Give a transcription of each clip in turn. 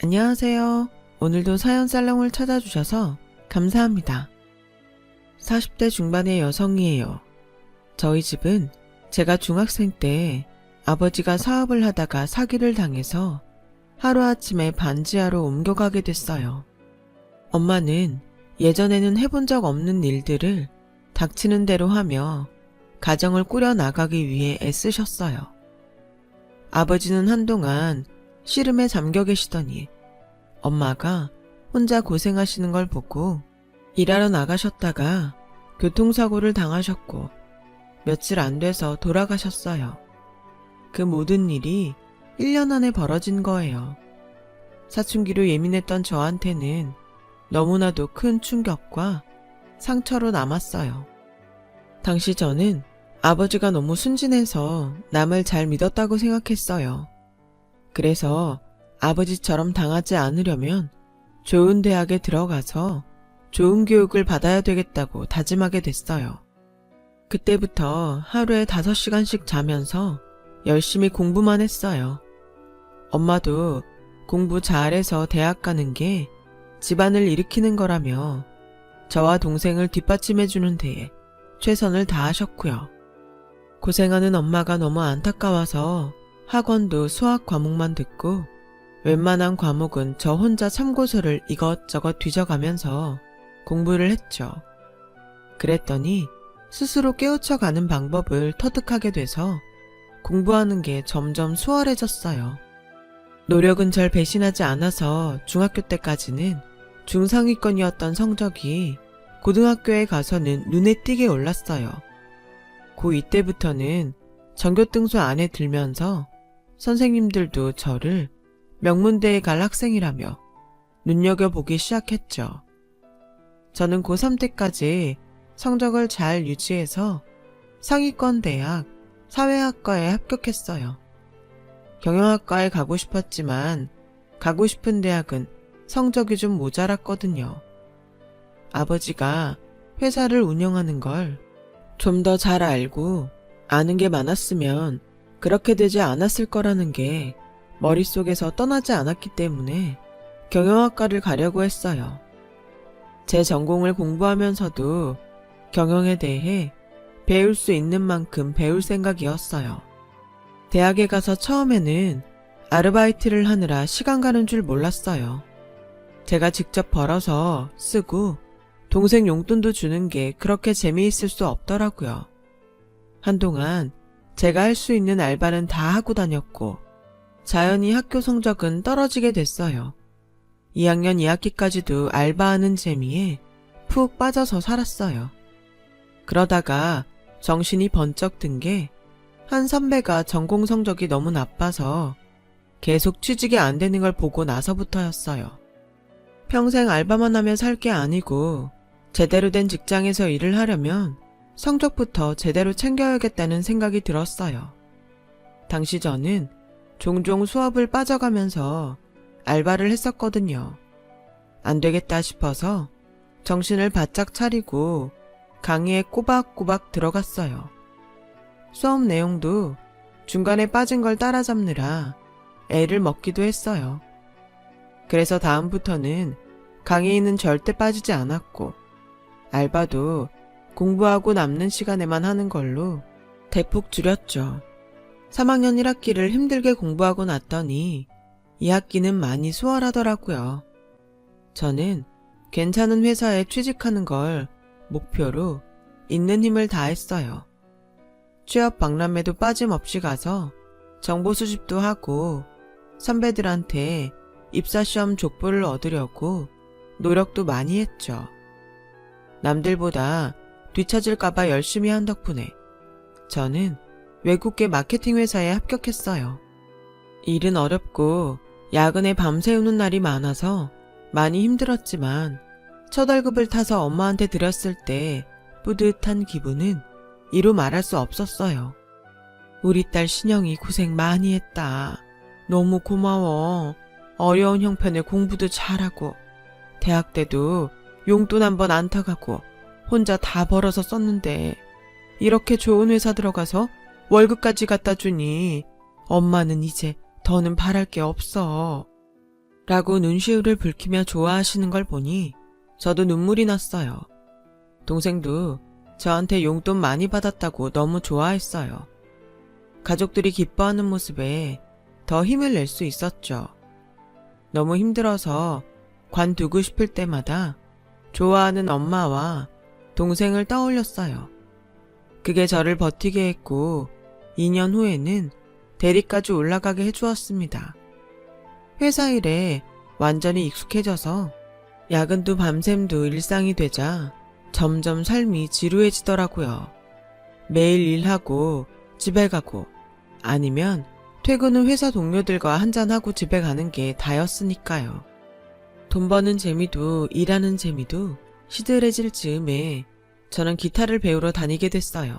안녕하세요. 오늘도 사연 살롱을 찾아주셔서 감사합니다. 40대 중반의 여성이에요. 저희 집은 제가 중학생 때 아버지가 사업을 하다가 사기를 당해서 하루아침에 반지하로 옮겨가게 됐어요. 엄마는 예전에는 해본 적 없는 일들을 닥치는 대로 하며 가정을 꾸려나가기 위해 애쓰셨어요. 아버지는 한동안 씨름에 잠겨 계시더니 엄마가 혼자 고생하시는 걸 보고 일하러 나가셨다가 교통사고를 당하셨고 며칠 안 돼서 돌아가셨어요. 그 모든 일이 1년 안에 벌어진 거예요. 사춘기로 예민했던 저한테는 너무나도 큰 충격과 상처로 남았어요. 당시 저는 아버지가 너무 순진해서 남을 잘 믿었다고 생각했어요. 그래서 아버지처럼 당하지 않으려면 좋은 대학에 들어가서 좋은 교육을 받아야 되겠다고 다짐하게 됐어요. 그때부터 하루에 5시간씩 자면서 열심히 공부만 했어요. 엄마도 공부 잘해서 대학 가는 게 집안을 일으키는 거라며 저와 동생을 뒷받침해주는 데에 최선을 다하셨고요. 고생하는 엄마가 너무 안타까워서 학원도 수학 과목만 듣고 웬만한 과목은 저 혼자 참고서를 이것저것 뒤져가면서 공부를 했죠. 그랬더니 스스로 깨우쳐가는 방법을 터득하게 돼서 공부하는 게 점점 수월해졌어요. 노력은 절 배신하지 않아서 중학교 때까지는 중상위권이었던 성적이 고등학교에 가서는 눈에 띄게 올랐어요. 고2 때부터는 전교등수 안에 들면서 선생님들도 저를 명문대에 갈 학생이라며 눈여겨보기 시작했죠. 저는 고3 때까지 성적을 잘 유지해서 상위권 대학 사회학과에 합격했어요. 경영학과에 가고 싶었지만 가고 싶은 대학은 성적이 좀 모자랐거든요. 아버지가 회사를 운영하는 걸 좀 더 잘 알고 아는 게 많았으면 그렇게 되지 않았을 거라는 게 머릿속에서 떠나지 않았기 때문에 경영학과를 가려고 했어요. 제 전공을 공부하면서도 경영에 대해 배울 수 있는 만큼 배울 생각이었어요. 대학에 가서 처음에는 아르바이트를 하느라 시간 가는 줄 몰랐어요. 제가 직접 벌어서 쓰고 동생 용돈도 주는 게 그렇게 재미있을 수 없더라고요. 한동안 제가 할 수 있는 알바는 다 하고 다녔고 자연히 학교 성적은 떨어지게 됐어요. 2학년 2학기까지도 알바하는 재미에 푹 빠져서 살았어요. 그러다가 정신이 번쩍 든 게 한 선배가 전공 성적이 너무 나빠서 계속 취직이 안 되는 걸 보고 나서부터였어요. 평생 알바만 하며 살 게 아니고 제대로 된 직장에서 일을 하려면 성적부터 제대로 챙겨야겠다는 생각이 들었어요. 당시 저는 종종 수업을 빠져가면서 알바를 했었거든요. 안 되겠다 싶어서 정신을 바짝 차리고 강의에 꼬박꼬박 들어갔어요. 수업 내용도 중간에 빠진 걸 따라잡느라 애를 먹기도 했어요. 그래서 다음부터는 강의는 절대 빠지지 않았고 알바도 공부하고 남는 시간에만 하는 걸로 대폭 줄였죠. 3학년 1학기를 힘들게 공부하고 났더니 2학기는 많이 수월하더라고요. 저는 괜찮은 회사에 취직하는 걸 목표로 있는 힘을 다했어요. 취업 박람회도 빠짐없이 가서 정보 수집도 하고 선배들한테 입사시험 족보를 얻으려고 노력도 많이 했죠. 남들보다 뒤처질까봐 열심히 한 덕분에 저는 외국계 마케팅 회사에 합격했어요. 일은 어렵고 야근에 밤새우는 날이 많아서 많이 힘들었지만 첫 월급을 타서 엄마한테 드렸을 때 뿌듯한 기분은 이루 말할 수 없었어요. 우리 딸 신영이 고생 많이 했다. 너무 고마워. 어려운 형편에 공부도 잘하고 대학 때도 용돈 한 번 안 타가고 혼자 다 벌어서 썼는데 이렇게 좋은 회사 들어가서 월급까지 갖다 주니 엄마는 이제 더는 바랄 게 없어. 라고 눈시울을 붉히며 좋아하시는 걸 보니 저도 눈물이 났어요. 동생도 저한테 용돈 많이 받았다고 너무 좋아했어요. 가족들이 기뻐하는 모습에 더 힘을 낼 수 있었죠. 너무 힘들어서 관두고 싶을 때마다 좋아하는 엄마와 동생을 떠올렸어요. 그게 저를 버티게 했고 2년 후에는 대리까지 올라가게 해주었습니다. 회사 일에 완전히 익숙해져서 야근도 밤샘도 일상이 되자 점점 삶이 지루해지더라고요. 매일 일하고 집에 가고 아니면 퇴근 후 회사 동료들과 한잔하고 집에 가는 게 다였으니까요. 돈 버는 재미도 일하는 재미도 시들해질 즈음에 저는 기타를 배우러 다니게 됐어요.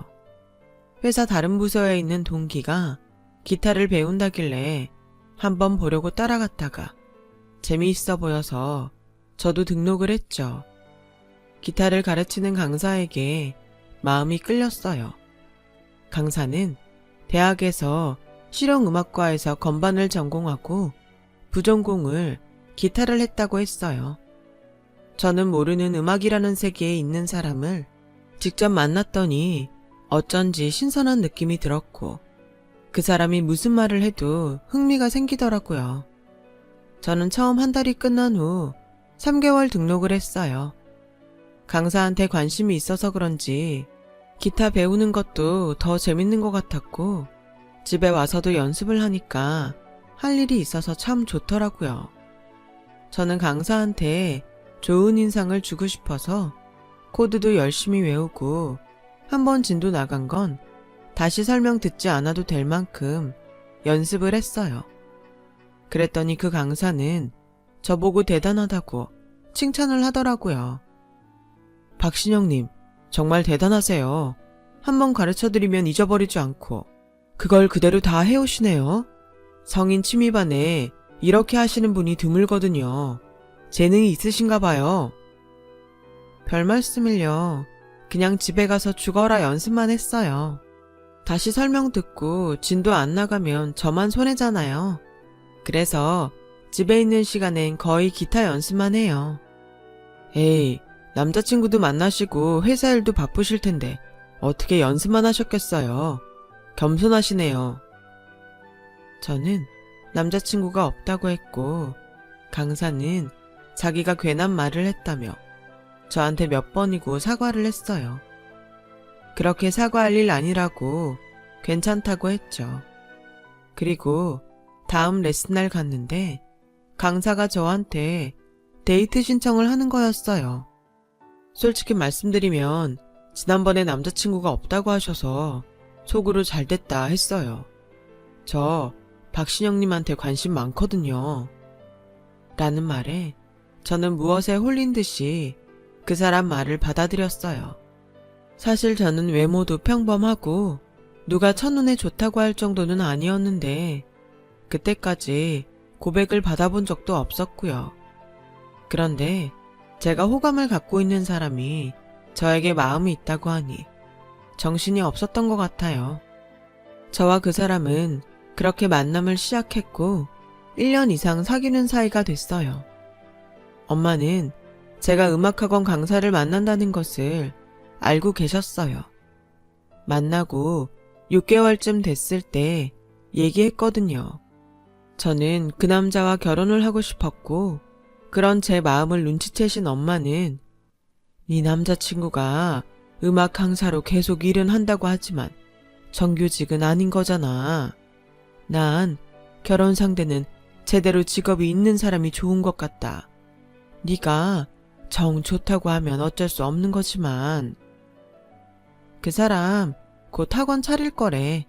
회사 다른 부서에 있는 동기가 기타를 배운다길래 한번 보려고 따라갔다가 재미있어 보여서 저도 등록을 했죠. 기타를 가르치는 강사에게 마음이 끌렸어요. 강사는 대학에서 실용음악과에서 건반을 전공하고 부전공을 기타를 했다고 했어요. 저는 모르는 음악이라는 세계에 있는 사람을 직접 만났더니 어쩐지 신선한 느낌이 들었고 그 사람이 무슨 말을 해도 흥미가 생기더라고요. 저는 처음 한 달이 끝난 후 3개월 등록을 했어요. 강사한테 관심이 있어서 그런지 기타 배우는 것도 더 재밌는 것 같았고 집에 와서도 연습을 하니까 할 일이 있어서 참 좋더라고요. 저는 강사한테 좋은 인상을 주고 싶어서 코드도 열심히 외우고 한번 진도 나간 건 다시 설명 듣지 않아도 될 만큼 연습을 했어요. 그랬더니 그 강사는 저보고 대단하다고 칭찬을 하더라고요. 박신영님, 정말 대단하세요. 한번 가르쳐드리면 잊어버리지 않고 그걸 그대로 다 해오시네요. 성인 취미반에 이렇게 하시는 분이 드물거든요. 재능이 있으신가 봐요. 별 말씀을요. 그냥 집에 가서 죽어라 연습만 했어요. 다시 설명 듣고 진도 안 나가면 저만 손해잖아요. 그래서 집에 있는 시간엔 거의 기타 연습만 해요. 에이, 남자친구도 만나시고 회사 일도 바쁘실 텐데 어떻게 연습만 하셨겠어요. 겸손하시네요. 저는 남자친구가 없다고 했고 강사는 자기가 괜한 말을 했다며 저한테 몇 번이고 사과를 했어요. 그렇게 사과할 일 아니라고 괜찮다고 했죠. 그리고 다음 레슨날 갔는데 강사가 저한테 데이트 신청을 하는 거였어요. 솔직히 말씀드리면 지난번에 남자친구가 없다고 하셔서 속으로 잘됐다 했어요. 저 박신영님한테 관심 많거든요. 라는 말에 저는 무엇에 홀린 듯이 그 사람 말을 받아들였어요. 사실 저는 외모도 평범하고 누가 첫눈에 좋다고 할 정도는 아니었는데 그때까지 고백을 받아본 적도 없었고요. 그런데 제가 호감을 갖고 있는 사람이 저에게 마음이 있다고 하니 정신이 없었던 것 같아요. 저와 그 사람은 그렇게 만남을 시작했고 1년 이상 사귀는 사이가 됐어요. 엄마는 제가 음악학원 강사를 만난다는 것을 알고 계셨어요. 만나고 6개월쯤 됐을 때 얘기했거든요. 저는 그 남자와 결혼을 하고 싶었고 그런 제 마음을 눈치채신 엄마는 네 남자친구가 음악 강사로 계속 일은 한다고 하지만 정규직은 아닌 거잖아. 난 결혼 상대는 제대로 직업이 있는 사람이 좋은 것 같다. 네가 정 좋다고 하면 어쩔 수 없는 거지만 그 사람 곧 학원 차릴 거래.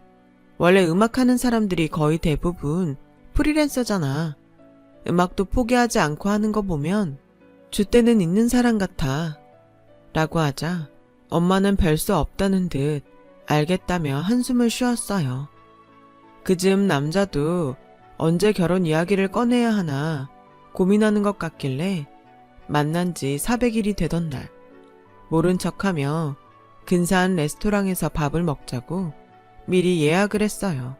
원래 음악하는 사람들이 거의 대부분 프리랜서잖아. 음악도 포기하지 않고 하는 거 보면 줏대는 있는 사람 같아. 라고 하자 엄마는 별 수 없다는 듯 알겠다며 한숨을 쉬었어요. 그즈음 남자도 언제 결혼 이야기를 꺼내야 하나 고민하는 것 같길래 만난 지 400일이 되던 날 모른 척하며 근사한 레스토랑에서 밥을 먹자고 미리 예약을 했어요.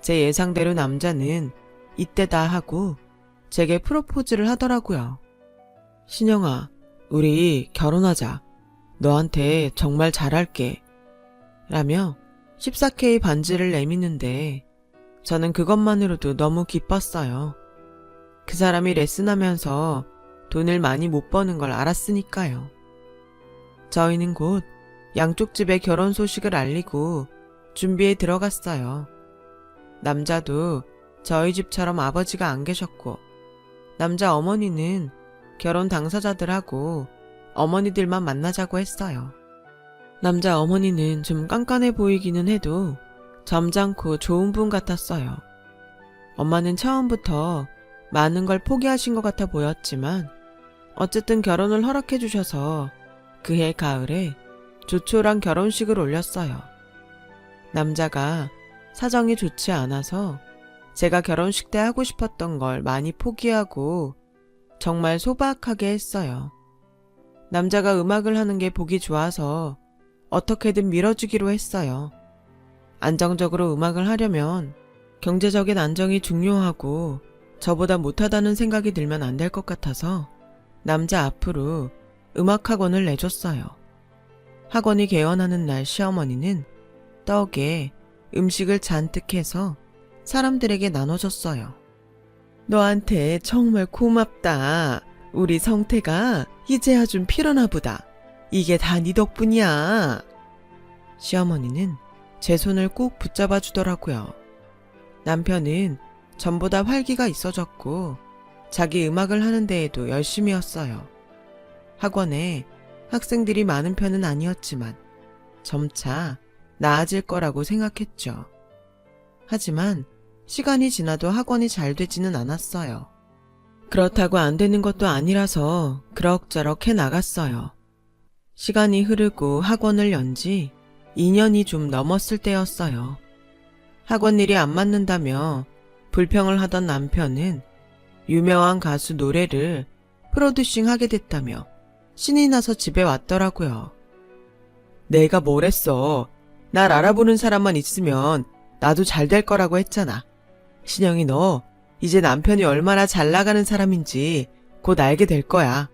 제 예상대로 남자는 이때다 하고 제게 프로포즈를 하더라고요. 신영아, 우리 결혼하자. 너한테 정말 잘할게. 라며 14K 반지를 내미는데 저는 그것만으로도 너무 기뻤어요. 그 사람이 레슨하면서 돈을 많이 못 버는 걸 알았으니까요. 저희는 곧 양쪽 집에 결혼 소식을 알리고 준비에 들어갔어요. 남자도 저희 집처럼 아버지가 안 계셨고 남자 어머니는 결혼 당사자들하고 어머니들만 만나자고 했어요. 남자 어머니는 좀 깐깐해 보이기는 해도 점잖고 좋은 분 같았어요. 엄마는 처음부터 많은 걸 포기하신 것 같아 보였지만 어쨌든 결혼을 허락해 주셔서 그해 가을에 조촐한 결혼식을 올렸어요. 남자가 사정이 좋지 않아서 제가 결혼식 때 하고 싶었던 걸 많이 포기하고 정말 소박하게 했어요. 남자가 음악을 하는 게 보기 좋아서 어떻게든 밀어주기로 했어요. 안정적으로 음악을 하려면 경제적인 안정이 중요하고 저보다 못하다는 생각이 들면 안 될 것 같아서 남자 앞으로 음악학원을 내줬어요. 학원이 개원하는 날 시어머니는 떡에 음식을 잔뜩 해서 사람들에게 나눠줬어요. 너한테 정말 고맙다. 우리 성태가 이제야 좀 필요나 보다. 이게 다 네 덕분이야. 시어머니는 제 손을 꼭 붙잡아 주더라고요. 남편은 전보다 활기가 있어졌고 자기 음악을 하는 데에도 열심이었어요. 학원에 학생들이 많은 편은 아니었지만 점차 나아질 거라고 생각했죠. 하지만 시간이 지나도 학원이 잘 되지는 않았어요. 그렇다고 안 되는 것도 아니라서 그럭저럭 해 나갔어요. 시간이 흐르고 학원을 연 지 2년이 좀 넘었을 때였어요. 학원 일이 안 맞는다며 불평을 하던 남편은 유명한 가수 노래를 프로듀싱 하게 됐다며 신이 나서 집에 왔더라고요. 내가 뭘 했어. 날 알아보는 사람만 있으면 나도 잘 될 거라고 했잖아. 신영이 너 이제 남편이 얼마나 잘 나가는 사람인지 곧 알게 될 거야.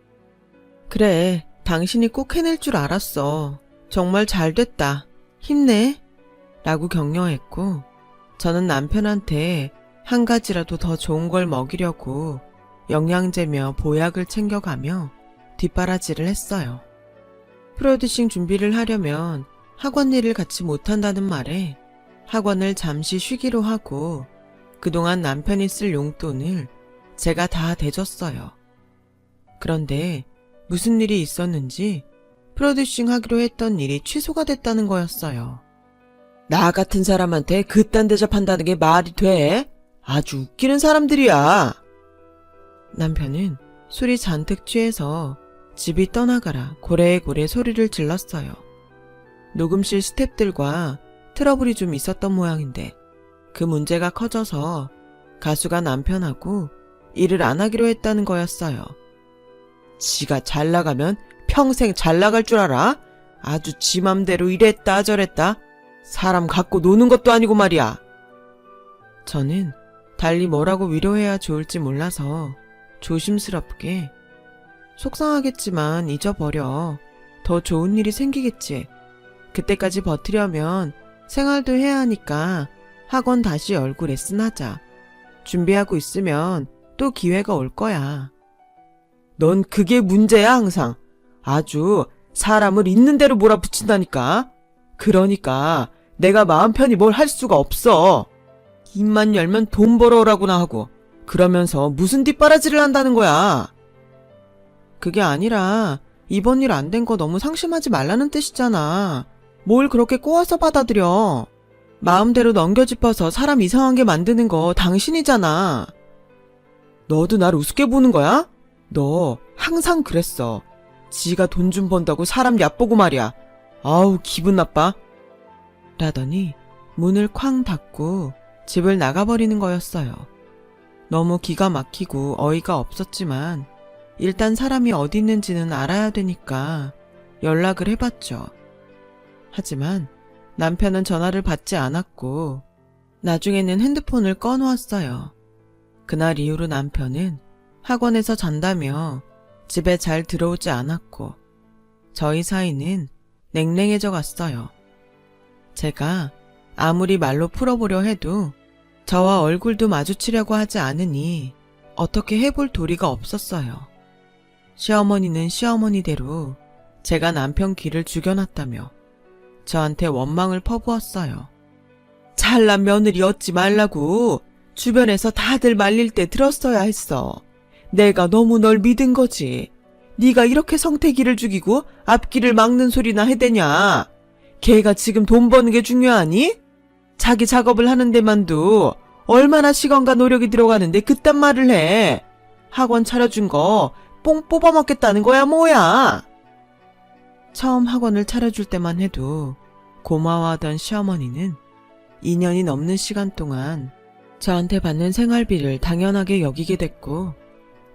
그래, 당신이 꼭 해낼 줄 알았어. 정말 잘 됐다. 힘내. 라고 격려했고 저는 남편한테 한 가지라도 더 좋은 걸 먹이려고 영양제며 보약을 챙겨가며 뒷바라지를 했어요. 프로듀싱 준비를 하려면 학원 일을 같이 못한다는 말에 학원을 잠시 쉬기로 하고 그동안 남편이 쓸 용돈을 제가 다 대줬어요. 그런데 무슨 일이 있었는지 프로듀싱 하기로 했던 일이 취소가 됐다는 거였어요. 나 같은 사람한테 그딴 대접한다는 게 말이 돼? 아주 웃기는 사람들이야. 남편은 술이 잔뜩 취해서 집이 떠나가라 고래고래 소리를 질렀어요. 녹음실 스태프들과 트러블이 좀 있었던 모양인데 그 문제가 커져서 가수가 남편하고 일을 안 하기로 했다는 거였어요. 지가 잘 나가면 평생 잘 나갈 줄 알아? 아주 지 맘대로 이랬다 저랬다. 사람 갖고 노는 것도 아니고 말이야. 저는 달리 뭐라고 위로해야 좋을지 몰라서 조심스럽게 속상하겠지만 잊어버려. 더 좋은 일이 생기겠지. 그때까지 버티려면 생활도 해야 하니까 학원 다시 열고 레슨하자. 준비하고 있으면 또 기회가 올 거야. 넌 그게 문제야 항상. 아주 사람을 있는 대로 몰아붙인다니까. 그러니까 내가 마음 편히 뭘 할 수가 없어. 입만 열면 돈 벌어오라고나 하고 그러면서 무슨 뒷바라지를 한다는 거야. 그게 아니라 이번 일 안 된 거 너무 상심하지 말라는 뜻이잖아. 뭘 그렇게 꼬아서 받아들여. 마음대로 넘겨짚어서 사람 이상하게 만드는 거 당신이잖아. 너도 날 우습게 보는 거야? 너 항상 그랬어. 지가 돈 좀 번다고 사람 얕보고 말이야. 아우 기분 나빠. 라더니 문을 쾅 닫고 집을 나가버리는 거였어요. 너무 기가 막히고 어이가 없었지만 일단 사람이 어디 있는지는 알아야 되니까 연락을 해봤죠. 하지만 남편은 전화를 받지 않았고 나중에는 핸드폰을 꺼놓았어요. 그날 이후로 남편은 학원에서 잔다며 집에 잘 들어오지 않았고 저희 사이는 냉랭해져 갔어요. 제가 아무리 말로 풀어보려 해도 저와 얼굴도 마주치려고 하지 않으니 어떻게 해볼 도리가 없었어요. 시어머니는 시어머니대로 제가 남편 길을 죽여놨다며 저한테 원망을 퍼부었어요. 잘난 며느리 얻지 말라고 주변에서 다들 말릴 때 들었어야 했어. 내가 너무 널 믿은 거지. 네가 이렇게 성태기를 죽이고 앞길을 막는 소리나 해대냐. 걔가 지금 돈 버는 게 중요하니? 자기 작업을 하는 데만도 얼마나 시간과 노력이 들어가는데 그딴 말을 해. 학원 차려준 거 뽕 뽑아먹겠다는 거야 뭐야. 처음 학원을 차려줄 때만 해도 고마워하던 시어머니는 2년이 넘는 시간 동안 저한테 받는 생활비를 당연하게 여기게 됐고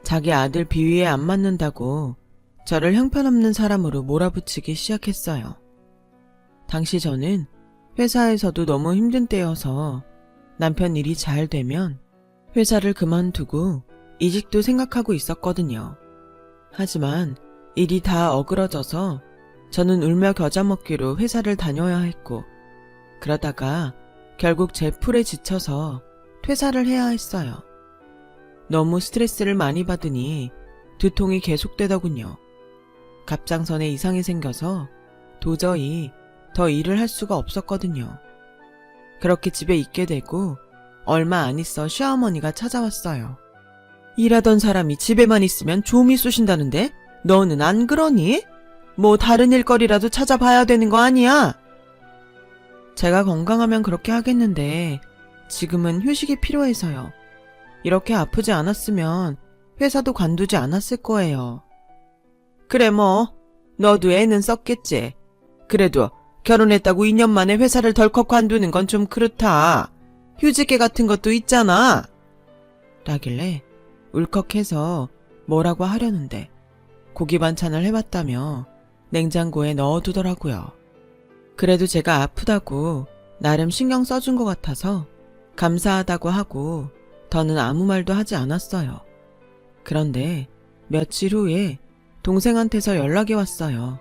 자기 아들 비위에 안 맞는다고 저를 형편없는 사람으로 몰아붙이기 시작했어요. 당시 저는 회사에서도 너무 힘든 때여서 남편 일이 잘 되면 회사를 그만두고 이직도 생각하고 있었거든요. 하지만 일이 다 어그러져서 저는 울며 겨자 먹기로 회사를 다녀야 했고 그러다가 결국 제 풀에 지쳐서 퇴사를 해야 했어요. 너무 스트레스를 많이 받으니 두통이 계속되더군요. 갑상선에 이상이 생겨서 도저히 더 일을 할 수가 없었거든요. 그렇게 집에 있게 되고 얼마 안 있어 시어머니가 찾아왔어요. 일하던 사람이 집에만 있으면 좀이 쑤신다는데 너는 안 그러니? 뭐 다른 일거리라도 찾아봐야 되는 거 아니야? 제가 건강하면 그렇게 하겠는데 지금은 휴식이 필요해서요. 이렇게 아프지 않았으면 회사도 관두지 않았을 거예요. 그래 뭐 너도 애는 썼겠지. 그래도 결혼했다고 2년 만에 회사를 덜컥 관두는 건 좀 그렇다. 휴직계 같은 것도 있잖아. 라길래 울컥해서 뭐라고 하려는데 고기 반찬을 해봤다며 냉장고에 넣어두더라고요. 그래도 제가 아프다고 나름 신경 써준 것 같아서 감사하다고 하고 더는 아무 말도 하지 않았어요. 그런데 며칠 후에 동생한테서 연락이 왔어요.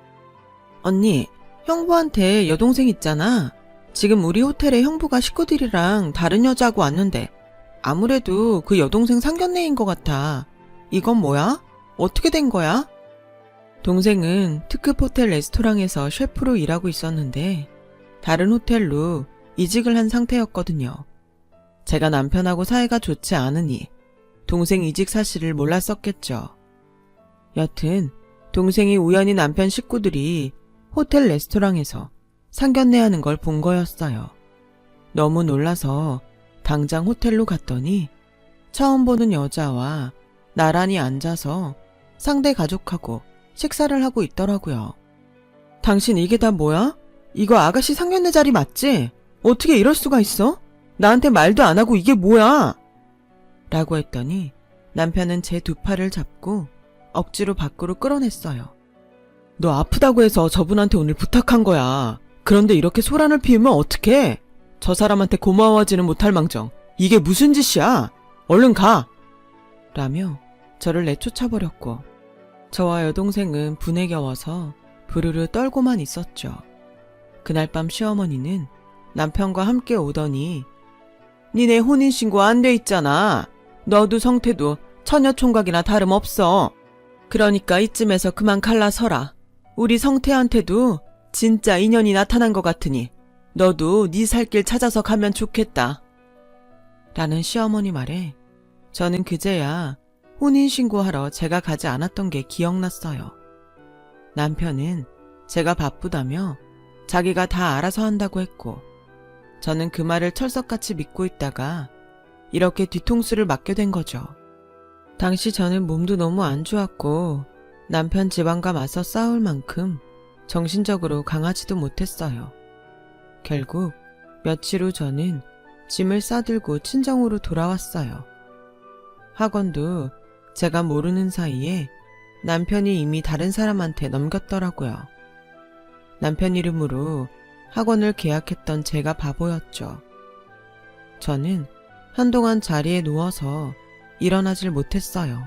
언니, 형부한테 여동생 있잖아. 지금 우리 호텔에 형부가 식구들이랑 다른 여자하고 왔는데 아무래도 그 여동생 상견례인 것 같아. 이건 뭐야? 어떻게 된 거야? 동생은 특급 호텔 레스토랑에서 셰프로 일하고 있었는데 다른 호텔로 이직을 한 상태였거든요. 제가 남편하고 사이가 좋지 않으니 동생 이직 사실을 몰랐었겠죠. 여튼 동생이 우연히 남편 식구들이 호텔 레스토랑에서 상견례하는 걸 본 거였어요. 너무 놀라서 당장 호텔로 갔더니 처음 보는 여자와 나란히 앉아서 상대 가족하고 식사를 하고 있더라고요. 당신 이게 다 뭐야? 이거 아가씨 상견례 자리 맞지? 어떻게 이럴 수가 있어? 나한테 말도 안 하고 이게 뭐야? 라고 했더니 남편은 제 두 팔을 잡고 억지로 밖으로 끌어냈어요. 너 아프다고 해서 저분한테 오늘 부탁한 거야. 그런데 이렇게 소란을 피우면 어떡해? 저 사람한테 고마워하지는 못할 망정. 이게 무슨 짓이야? 얼른 가! 라며 저를 내쫓아버렸고 저와 여동생은 분에 겨워서 부르르 떨고만 있었죠. 그날 밤 시어머니는 남편과 함께 오더니 니네 혼인신고 안 돼 있잖아. 너도 성태도 처녀총각이나 다름없어. 그러니까 이쯤에서 그만 갈라서라. 우리 성태한테도 진짜 인연이 나타난 것 같으니 너도 네 살 길 찾아서 가면 좋겠다. 라는 시어머니 말에 저는 그제야 혼인신고하러 제가 가지 않았던 게 기억났어요. 남편은 제가 바쁘다며 자기가 다 알아서 한다고 했고 저는 그 말을 철석같이 믿고 있다가 이렇게 뒤통수를 맞게 된 거죠. 당시 저는 몸도 너무 안 좋았고 남편 집안과 맞서 싸울 만큼 정신적으로 강하지도 못했어요. 결국 며칠 후 저는 짐을 싸들고 친정으로 돌아왔어요. 학원도 제가 모르는 사이에 남편이 이미 다른 사람한테 넘겼더라고요. 남편 이름으로 학원을 계약했던 제가 바보였죠. 저는 한동안 자리에 누워서 일어나질 못했어요.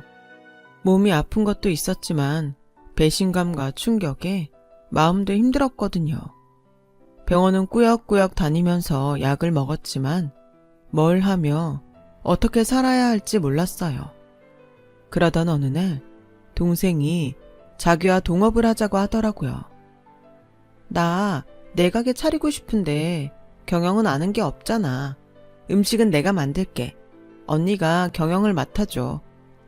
몸이 아픈 것도 있었지만 배신감과 충격에 마음도 힘들었거든요. 병원은 꾸역꾸역 다니면서 약을 먹었지만 뭘 하며 어떻게 살아야 할지 몰랐어요. 그러던 어느 날 동생이 자기와 동업을 하자고 하더라고요. 나 내 가게 차리고 싶은데 경영은 아는 게 없잖아. 음식은 내가 만들게. 언니가 경영을 맡아줘.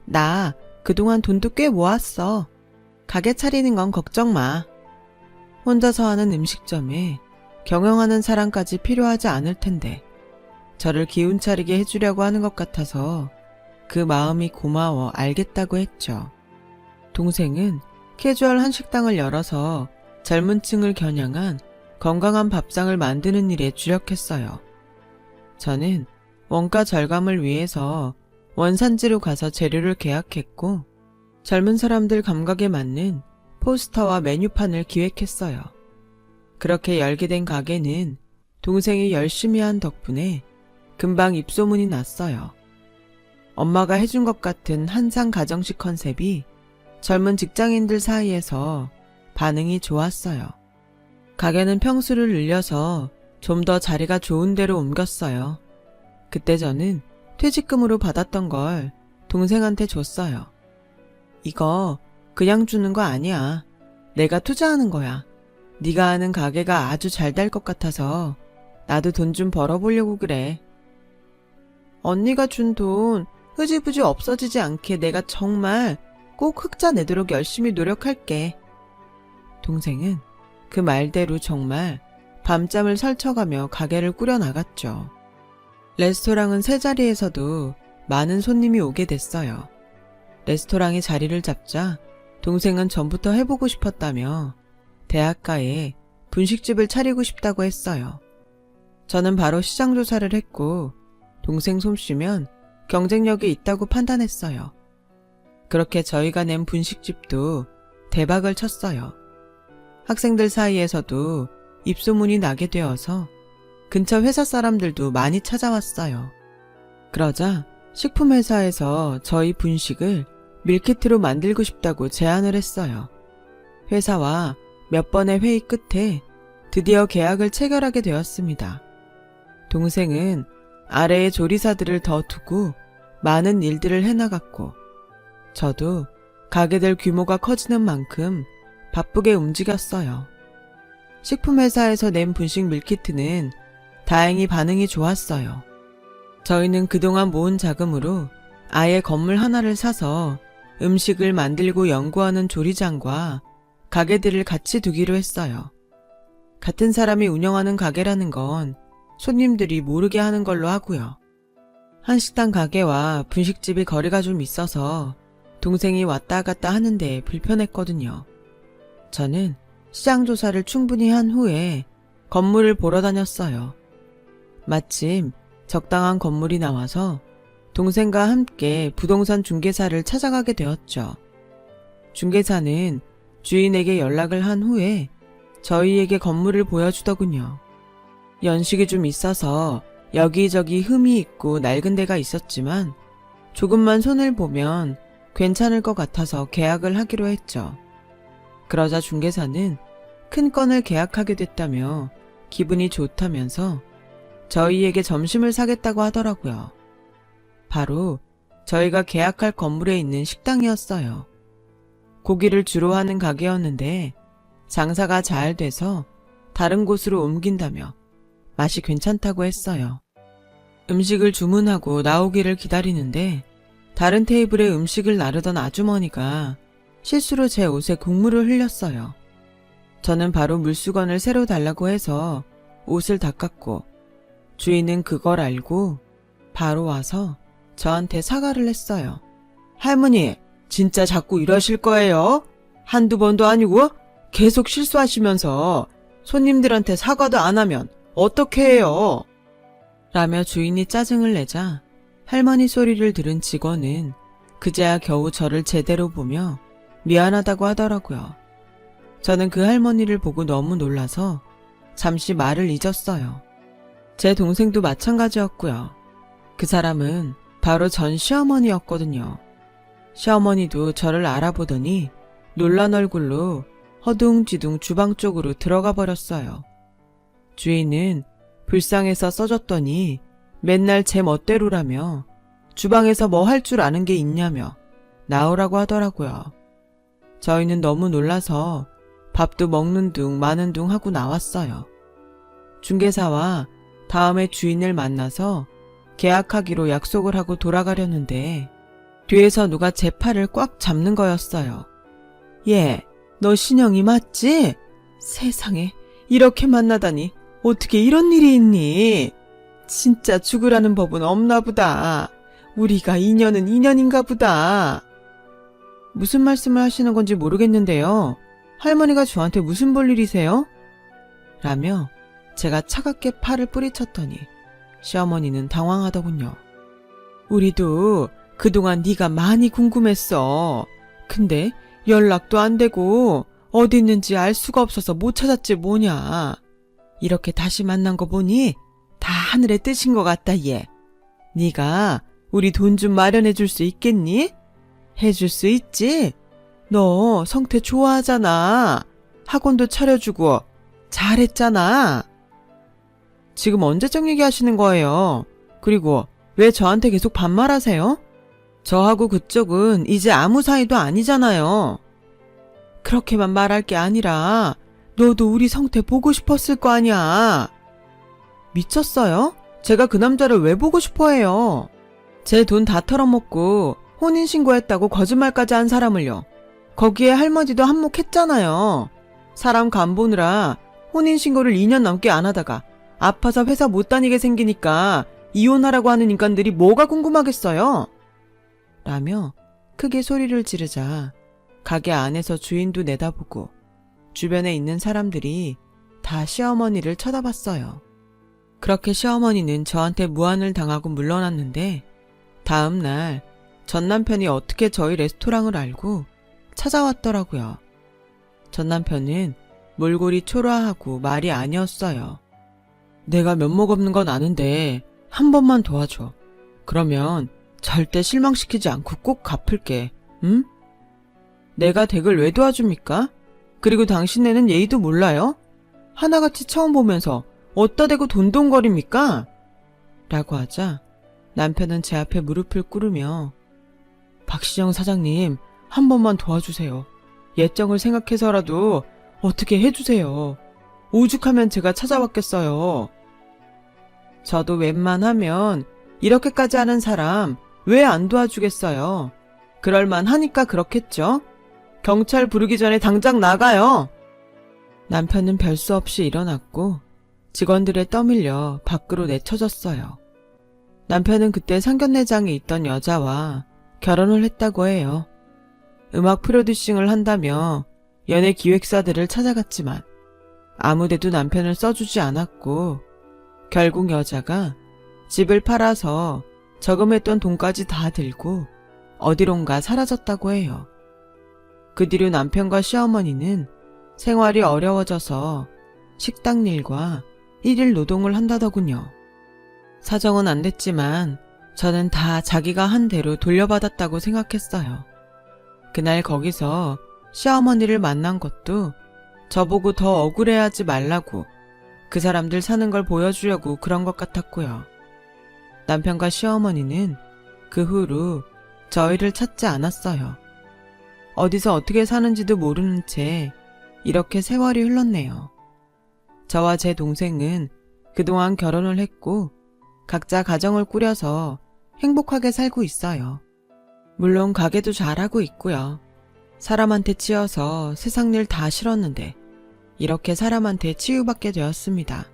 나 그동안 돈도 꽤 모았어. 가게 차리는 건 걱정 마. 혼자서 하는 음식점에 경영하는 사람까지 필요하지 않을 텐데 저를 기운 차리게 해주려고 하는 것 같아서 그 마음이 고마워 알겠다고 했죠. 동생은 캐주얼한 식당을 열어서 젊은 층을 겨냥한 건강한 밥상을 만드는 일에 주력했어요. 저는 원가 절감을 위해서 원산지로 가서 재료를 계약했고 젊은 사람들 감각에 맞는 포스터와 메뉴판을 기획했어요. 그렇게 열게 된 가게는 동생이 열심히 한 덕분에 금방 입소문이 났어요. 엄마가 해준 것 같은 한상 가정식 컨셉이 젊은 직장인들 사이에서 반응이 좋았어요. 가게는 평수를 늘려서 좀 더 자리가 좋은 데로 옮겼어요. 그때 저는 퇴직금으로 받았던 걸 동생한테 줬어요. 이거 그냥 주는 거 아니야. 내가 투자하는 거야. 네가 하는 가게가 아주 잘 될 것 같아서 나도 돈 좀 벌어보려고 그래. 언니가 준 돈 흐지부지 없어지지 않게 내가 정말 꼭 흑자 내도록 열심히 노력할게. 동생은 그 말대로 정말 밤잠을 설쳐가며 가게를 꾸려나갔죠. 레스토랑은 세 자리에서도 많은 손님이 오게 됐어요. 레스토랑이 자리를 잡자 동생은 전부터 해보고 싶었다며 대학가에 분식집을 차리고 싶다고 했어요. 저는 바로 시장 조사를 했고 동생 솜씨면 경쟁력이 있다고 판단했어요. 그렇게 저희가 낸 분식집도 대박을 쳤어요. 학생들 사이에서도 입소문이 나게 되어서 근처 회사 사람들도 많이 찾아왔어요. 그러자 식품회사에서 저희 분식을 밀키트로 만들고 싶다고 제안을 했어요. 회사와 몇 번의 회의 끝에 드디어 계약을 체결하게 되었습니다. 동생은 아래에 조리사들을 더 두고 많은 일들을 해나갔고 저도 가게들 규모가 커지는 만큼 바쁘게 움직였어요. 식품회사에서 낸 분식 밀키트는 다행히 반응이 좋았어요. 저희는 그동안 모은 자금으로 아예 건물 하나를 사서 음식을 만들고 연구하는 조리장과 가게들을 같이 두기로 했어요. 같은 사람이 운영하는 가게라는 건 손님들이 모르게 하는 걸로 하고요. 한식당 가게와 분식집이 거리가 좀 있어서 동생이 왔다 갔다 하는데 불편했거든요. 저는 시장 조사를 충분히 한 후에 건물을 보러 다녔어요. 마침 적당한 건물이 나와서 동생과 함께 부동산 중개사를 찾아가게 되었죠. 중개사는 주인에게 연락을 한 후에 저희에게 건물을 보여주더군요. 연식이 좀 있어서 여기저기 흠이 있고 낡은 데가 있었지만 조금만 손을 보면 괜찮을 것 같아서 계약을 하기로 했죠. 그러자 중개사는 큰 건을 계약하게 됐다며 기분이 좋다면서 저희에게 점심을 사겠다고 하더라고요. 바로 저희가 계약할 건물에 있는 식당이었어요. 고기를 주로 하는 가게였는데 장사가 잘 돼서 다른 곳으로 옮긴다며 맛이 괜찮다고 했어요. 음식을 주문하고 나오기를 기다리는데 다른 테이블에 음식을 나르던 아주머니가 실수로 제 옷에 국물을 흘렸어요. 저는 바로 물수건을 새로 달라고 해서 옷을 닦았고 주인은 그걸 알고 바로 와서 저한테 사과를 했어요. 할머니, 진짜 자꾸 이러실 거예요? 한두 번도 아니고 계속 실수하시면서 손님들한테 사과도 안 하면 어떻게 해요? 라며 주인이 짜증을 내자 할머니 소리를 들은 직원은 그제야 겨우 저를 제대로 보며 미안하다고 하더라고요. 저는 그 할머니를 보고 너무 놀라서 잠시 말을 잊었어요. 제 동생도 마찬가지였고요. 그 사람은 바로 전 시어머니였거든요. 시어머니도 저를 알아보더니 놀란 얼굴로 허둥지둥 주방 쪽으로 들어가 버렸어요. 주인은 불쌍해서 써줬더니 맨날 제 멋대로라며 주방에서 뭐 할 줄 아는 게 있냐며 나오라고 하더라고요. 저희는 너무 놀라서 밥도 먹는 둥 마는 둥 하고 나왔어요. 중개사와 다음에 주인을 만나서 계약하기로 약속을 하고 돌아가려는데 뒤에서 누가 제 팔을 꽉 잡는 거였어요. 얘, 너 신영이 맞지? 세상에, 이렇게 만나다니 어떻게 이런 일이 있니? 진짜 죽으라는 법은 없나 보다. 우리가 인연은 인연인가 보다. 무슨 말씀을 하시는 건지 모르겠는데요. 할머니가 저한테 무슨 볼일이세요? 라며 제가 차갑게 팔을 뿌리쳤더니 시어머니는 당황하더군요. 우리도 그동안 네가 많이 궁금했어. 근데 연락도 안 되고 어디 있는지 알 수가 없어서 못 찾았지 뭐냐. 이렇게 다시 만난 거 보니 다 하늘의 뜻인 것 같다 얘. 네가 우리 돈 좀 마련해 줄 수 있겠니? 해줄 수 있지? 너 성태 좋아하잖아. 학원도 차려주고 잘했잖아. 지금 언제적 얘기하시는 거예요? 그리고 왜 저한테 계속 반말하세요? 저하고 그쪽은 이제 아무 사이도 아니잖아요. 그렇게만 말할 게 아니라 너도 우리 성태 보고 싶었을 거 아니야. 미쳤어요? 제가 그 남자를 왜 보고 싶어 해요? 제 돈 다 털어먹고 혼인신고했다고 거짓말까지 한 사람을요. 거기에 할머니도 한몫했잖아요. 사람 간 보느라 혼인신고를 2년 넘게 안 하다가 아파서 회사 못 다니게 생기니까 이혼하라고 하는 인간들이 뭐가 궁금하겠어요? 라며 크게 소리를 지르자 가게 안에서 주인도 내다보고 주변에 있는 사람들이 다 시어머니를 쳐다봤어요. 그렇게 시어머니는 저한테 무안을 당하고 물러났는데 다음 날 전 남편이 어떻게 저희 레스토랑을 알고 찾아왔더라고요. 전 남편은 몰골이 초라하고 말이 아니었어요. 내가 면목 없는 건 아는데 한 번만 도와줘. 그러면 절대 실망시키지 않고 꼭 갚을게. 응? 내가 댁을 왜 도와줍니까? 그리고 당신네는 예의도 몰라요? 하나같이 처음 보면서 어디다 대고 돈돈거립니까? 라고 하자 남편은 제 앞에 무릎을 꿇으며 박시정 사장님 한 번만 도와주세요. 예정을 생각해서라도 어떻게 해주세요. 오죽하면 제가 찾아왔겠어요. 저도 웬만하면 이렇게까지 하는 사람 왜 안 도와주겠어요. 그럴만 하니까 그렇겠죠. 경찰 부르기 전에 당장 나가요. 남편은 별수 없이 일어났고 직원들에 떠밀려 밖으로 내쳐졌어요. 남편은 그때 상견례장에 있던 여자와 결혼을 했다고 해요. 음악 프로듀싱을 한다며 연예 기획사들을 찾아갔지만 아무데도 남편을 써주지 않았고 결국 여자가 집을 팔아서 저금했던 돈까지 다 들고 어디론가 사라졌다고 해요. 그 뒤로 남편과 시어머니는 생활이 어려워져서 식당 일과 일일 노동을 한다더군요. 사정은 안 됐지만 저는 다 자기가 한 대로 돌려받았다고 생각했어요. 그날 거기서 시어머니를 만난 것도 저보고 더 억울해하지 말라고 그 사람들 사는 걸 보여주려고 그런 것 같았고요. 남편과 시어머니는 그 후로 저희를 찾지 않았어요. 어디서 어떻게 사는지도 모르는 채 이렇게 세월이 흘렀네요. 저와 제 동생은 그동안 결혼을 했고 각자 가정을 꾸려서 행복하게 살고 있어요. 물론 가게도 잘하고 있고요. 사람한테 치여서 세상 일 다 싫었는데 이렇게 사람한테 치유받게 되었습니다.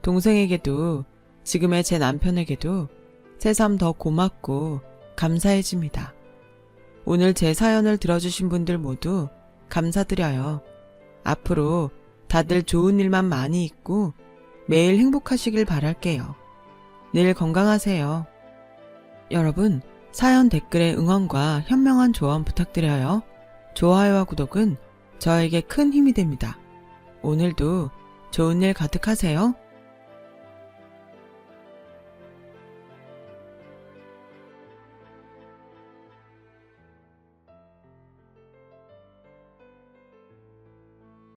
동생에게도 지금의 제 남편에게도 새삼 더 고맙고 감사해집니다. 오늘 제 사연을 들어주신 분들 모두 감사드려요. 앞으로 다들 좋은 일만 많이 있고 매일 행복하시길 바랄게요. 늘 건강하세요. 여러분, 사연 댓글에 응원과 현명한 조언 부탁드려요. 좋아요와 구독은 저에게 큰 힘이 됩니다. 오늘도 좋은 일 가득하세요.